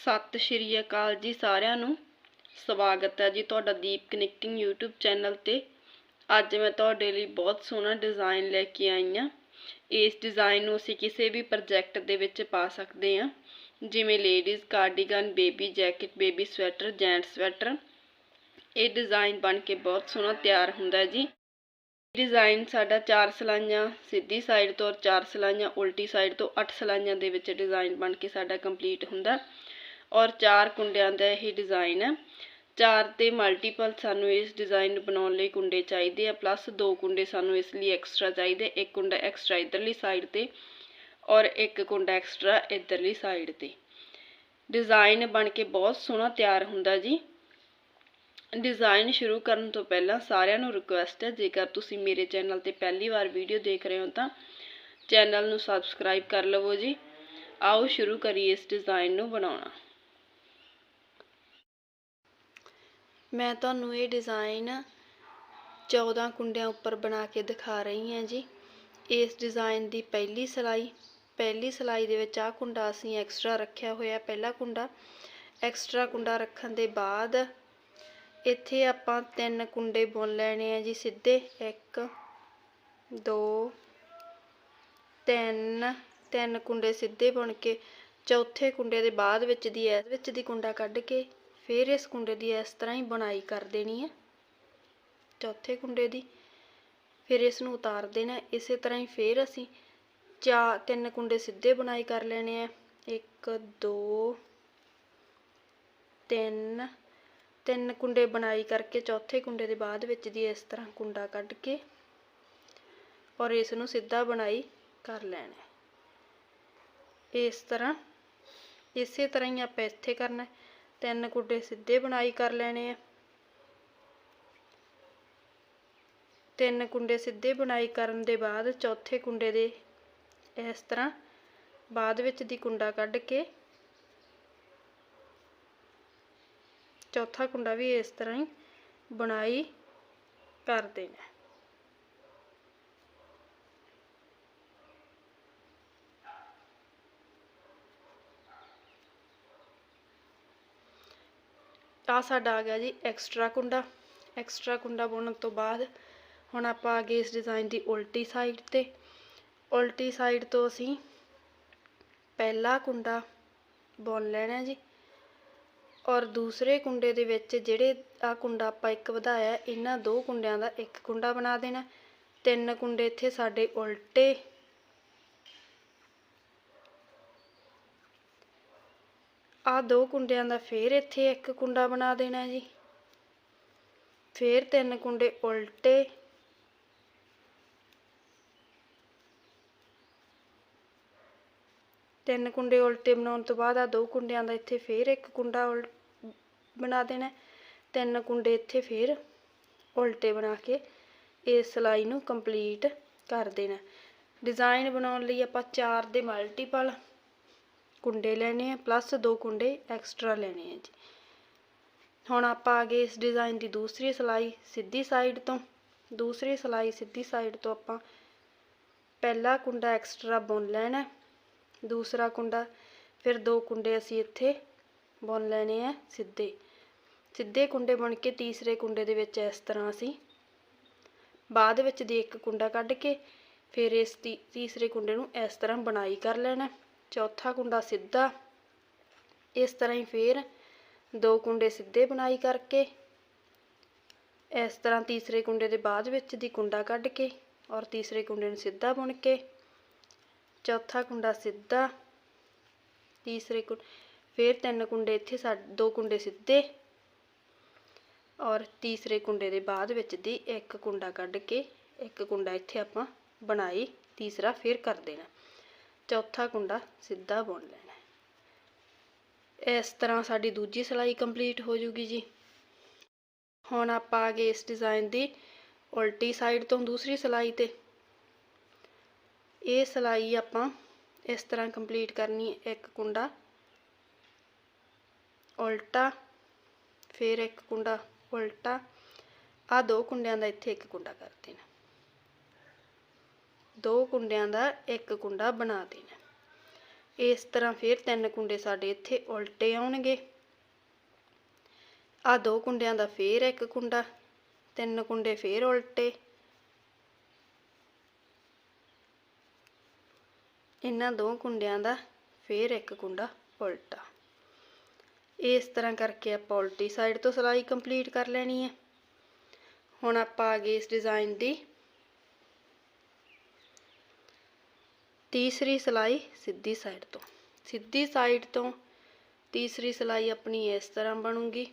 सत श्री अकाल जी सारिਆਂ ਨੂੰ स्वागत है जी ਤੁਹਾਡਾ दीप कनेक्टिंग यूट्यूब चैनल ते। ਅੱਜ मैं ਤੁਹਾਡੇ ਲਈ बहुत सोहना डिज़ाइन लेके आई हाँ। इस डिज़ाइन ਨੂੰ ਅਸੀਂ ਕਿਸੇ भी प्रोजेक्ट ਦੇ ਵਿੱਚ ਪਾ ਸਕਦੇ ਹਾਂ, ਜਿਵੇਂ ladies cardigan, baby jacket, baby sweater, gents sweater. ये डिज़ाइन बन के बहुत सोहना तैयार होंदा जी। डिज़ाइन साडा 4 सिलाइयां सीधी साइड तो और 4 सिलाइयां उल्टी साइड तो 8 सिलाइयां दे विच डिज़ाइन बन के साडा कंप्लीट हुंदा और 4 कुंडियां दा यह डिज़ाइन है। 4 ते मल्टीपल सानू इस डिज़ाइन बनाने लई कुंडे चाहिए आ, प्लस 2 कुंडे सानू इसलिए एक्सट्रा चाहिए। एक कुंडा एक्सट्रा इधरली साइड ते और एक कुंडा एक्सट्रा इधरली साइड ते। डिज़ाइन बन के बहुत सोहना तैयार हुंदा जी। डिज़ाइन शुरू करने तो पहला सारिਆਂ ਨੂੰ रिक्वेस्ट है, जेकर तुसी मेरे चैनल ते पहली बार वीडियो देख रहे हो तो चैनल ਨੂੰ सबसक्राइब कर लवो जी। आओ शुरू करिए इस डिज़ाइन ਨੂੰ बनाना। मैं तुहानू ये डिज़ाइन 14 कुंडियां उपर बना के दिखा रही हैं जी। इस डिज़ाइन की पहली सिलाई दे विच आ कुंडा असीं एक्सट्रा रखा होया। पहला कुंडा एक्सट्रा कुंडा रखण दे बाद इत्थे आपां 3 कुंडे बुन लैने हैं जी सीधे। 1 2 3 कुंडे सीधे बुन के चौथे कुंडे दे बाद विच दी कुंडा कढ के फिर इस कुंडे दी इस तरह ही बुनाई कर देनी है। चौथे कुंडे दी फिर इस नूं उतार देना। इस तरह ही फिर असीं 3 कुंडे सीधे बुनाई कर लेने हैं। 1 2 3 कुंडे बुनाई करके चौथे कुंडे दे बाद विच दी इस तरह कुंडा कढ के और इस नूं सीधा बुनाई कर लेना। इस तरह इसे तरह ही आपां इत्थे करना। 3 कुंडे सीधे बुनाई कर लेने हैं। 3 कुंडे सीधे बुनाई करन दे बाद चौथे कुंडे दे इस तरह बाद विच दी कुंडा कढ के चौथा कुंडा भी इस तरह ही बुनाई कर देना। आ साडा आ गया जी एक्सट्रा कुंडा। एक्सट्रा कुंडा बुनने तो बाद हुण आपां आ गए इस डिज़ाइन की उल्टी साइड ते। उल्टी साइड तो असीं पहला कुंडा बुन लेना जी और दूसरे कुंडे दे विच जिहड़े आ कुंडा आपां एक वधाया इन्हां 2 कुंडियां दा एक कुंडा बना देना। 3 कुंडे इत्थे साडे उल्टे आ 2 कुंडियां दा फिर इत्थे एक कुंडा बना देना जी। फिर 3 कुंडे उल्टे बनाने तो बाद आ 2 कुंडियां दा इत्थे फिर एक कुंडा बना देना। 3 कुंडे इत्थे फिर उल्टे बना के इस सिलाई नूं कंप्लीट कर देना। डिज़ाइन बनाउण लई आपां 4 दे मल्टीपल कुंडे लेने हैं, प्लस 2 कुंडे एक्सट्रा लेने हैं जी। हुण आपां आ गए इस डिज़ाइन की दूसरी सिलाई सीधी साइड तो। दूसरी सिलाई सीधी साइड तो आपां पहला कुंडा एक्सट्रा बुन लेना। दूसरा कुंडा फिर 2 कुंडे असीं इत्थे बुन लेने हैं सीधे कुंडे बुन के तीसरे कुंडे दे विच इस तरह असीं बाद विच दी एक कुंडा कढ के फिर इस तीसरे कुंडे नूं इस तरह बुनाई कर लेना। चौथा कुंडा सीधा इस तरह ही फिर 2 कुंडे सीधे बुनाई करके इस तरह तीसरे कुंडे दे बाद विच दी कुंडा कढ के और तीसरे कुंडे नूं सीधा बुन के चौथा कुंडा सीधा तीसरे फिर 3 कुंडे इत्थे 2 कुंडे सीधे और तीसरे कुंडे दे बाद विच दी एक कुंडा कढ के एक कुंडा इत्थे आपां बुनाई तीसरा फिर कर देना। चौथा कुंडा सीधा बुन लेना। इस तरह साडी दूजी सिलाई कंप्लीट हो जूगी जी। हुण आपां आ गए इस डिज़ाइन की उल्टी साइड तो दूसरी सिलाई ते। ये सिलाई आपां इस तरह कंप्लीट करनी है। एक कुंडा उल्टा फिर एक कुंडा उल्टा आ 2 कुंडियां दा इत्थे एक कुंडा कर देना। 2 कुंडियां दा एक कुंडा बना देना। इस तरह फिर 3 कुंडे साडे इत्थे उल्टे आउणगे। आ 2 कुंडियां दा फिर एक कुंडा, 3 कुंडे फिर उल्टे, इन्हां 2 कुंडियां दा फिर एक कुंडा उल्टा। इस तरह करके आपां उल्टी साइड तो सिलाई कंप्लीट कर लेनी है। हुण आपां आ गए इस डिज़ाइन दी तीसरी सिलाई सीधी साइड तो। सीधी साइड तो तीसरी सिलाई अपनी इस तरह बनूगी।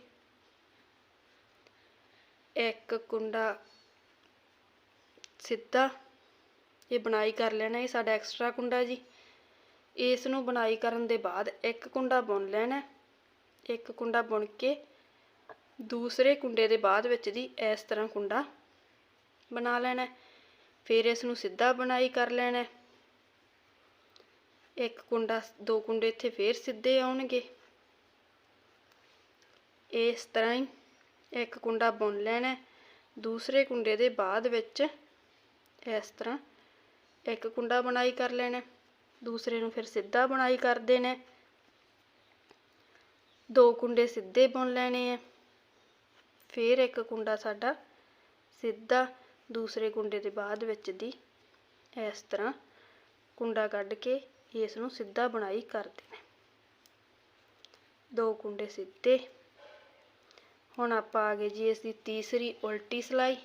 एक कुंडा सीधा, ये बुनाई कर लेना, ये साडा एक्स्ट्रा कुंडा जी। इस नूं बुनाई करन दे बाद एक कुंडा बुन लेना, एक कुंडा बुन के दूसरे कुंडे दे बाद विच दी इस तरह कुंडा बना लेना। फिर इस नूं सीधा बुनाई कर लेना, एक कुंडा 2 कुंडे इत्थे फिर सीधे आउणगे। इस तरह ही एक कुंडा बुन लेना, दूसरे कुंडे दे बाद विच इस तरह एक कुंडा बुनाई कर लेना, दूसरे नूं फिर सीधा बुनाई कर देना, 2 कुंडे सीधे बुन लेने हैं, फिर एक कुंडा साडा सीधा, दूसरे कुंडे दे बाद विच दी इस तरह कुंडा कढ के इस नूं सीधा बुनाई कर देना, 2 कुंडे सीधे। हुण आपां आ गए जी इसकी तीसरी उल्टी सिलाई।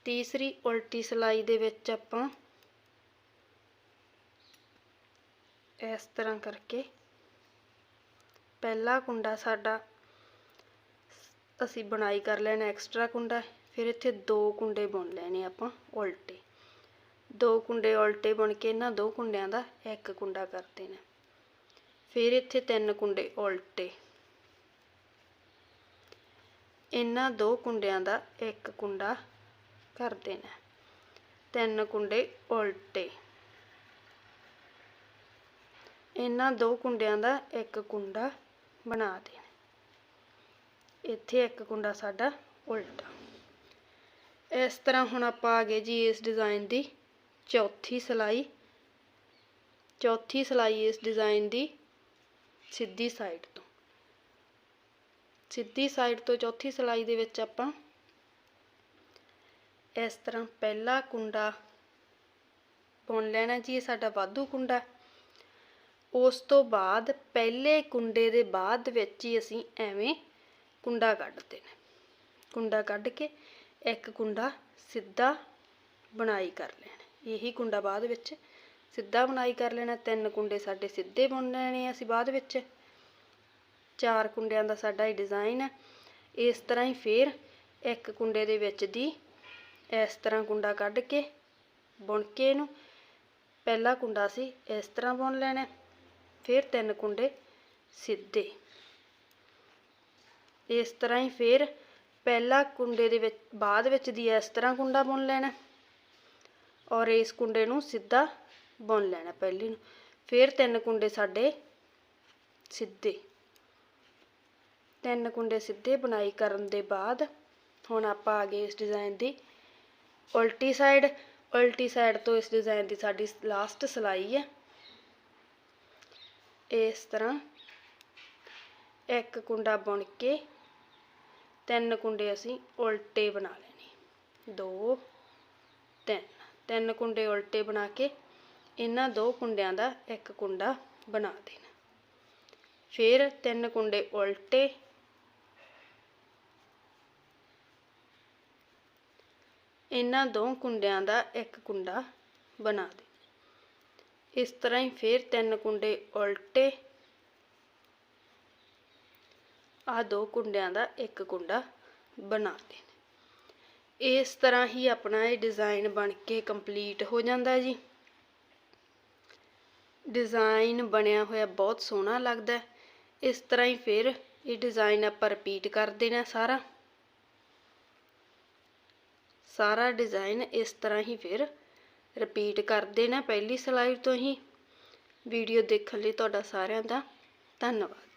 तीसरी उल्टी सिलाई दे विच आपां इस तरह करके पहला कुंडा साडा असी बुनाई कर लेना एक्स्ट्रा कुंडा, फिर इत्थे 2 कुंडे बुन लेने आपां उल्टे, 2 कुंडे उल्टे बुन के इन्हां 2 कुंडियां दा एक कुंडा कर देना, फिर इत्थे 3 कुंडे उल्टे, इन्हां 2 कुंडियां दा एक कुंडा कर देना, 3 कुंडे उल्टे, इन्हां 2 कुंडियां दा एक कुंडा बना देना, इत्थे एक कुंडा साडा उल्टा। इस तरह हुण आपां आ गए जी इस डिज़ाइन दी चौथी सिलाई। चौथी सिलाई इस डिज़ाइन दी सीधी साइड तो। सीधी साइड तो चौथी सिलाई दे विच आपां इस तरह पहला कुंडा बुन लेना जी, ये साडा वाधू कुंडा। उस तो बाद पहले कुंडे दे बाद विच ही असीं एवें कुंडा कढ देना, कुंडा कढ के एक कुंडा सीधा बुनाई कर लेना, यही कुंडा बाद विच सीधा बुनाई कर लेना, 3 कुंडे साडे सीधे बुन लेने असीं बाद विच, 4 कुंडियां दा साडा ये डिज़ाइन है। इस तरह ही फिर एक कुंडे दे विच दी इस तरह कुंडा कढ के बुन के इहनूं पहला कुंडा असीं इस तरह बुन लेना, फिर 3 कुंडे सीधे, इस तरह ही फिर पहला कुंडे दे विच बाद विच दी इस तरह कुंडा बुन लेना और इस कुंडे नूं सीधा बुन लेना पहली नूं, फिर 3 कुंडे साडे सीधे, 3 कुंडे सीधे बुनाई करन दे बाद हुण आपां आ गए इस डिज़ाइन दी उल्टी साइड। उल्टी साइड तो इस डिज़ाइन दी साडी लास्ट सिलाई है। इस तरह एक कुंडा बुन के 3 कुंडे असीं उल्टे बना लेने, 2 3 3 कुंडे उल्टे बना के इन्हां 2 कुंडियां दा एक कुंडा बना देना, फिर 3 कुंडे उल्टे, इन्हां 2 कुंडियां दा एक कुंडा बना देना। इस तरह ही फिर 3 कुंडे उल्टे, आ 2 कुंडियां दा एक कुंडा बना देना। इस तरह ही अपना ये डिज़ाइन बन के कंप्लीट हो जाता जी। डिज़ाइन बनया होया बहुत सोहना लगता है। इस तरह ही फिर ये डिज़ाइन आपां रिपीट कर देना सारा सारा डिज़ाइन इस तरह ही फिर रिपीट कर देना पहली सिलाई तो ही। वीडियो देखने लई तुहाडा सारिआं दा धन्नवाद।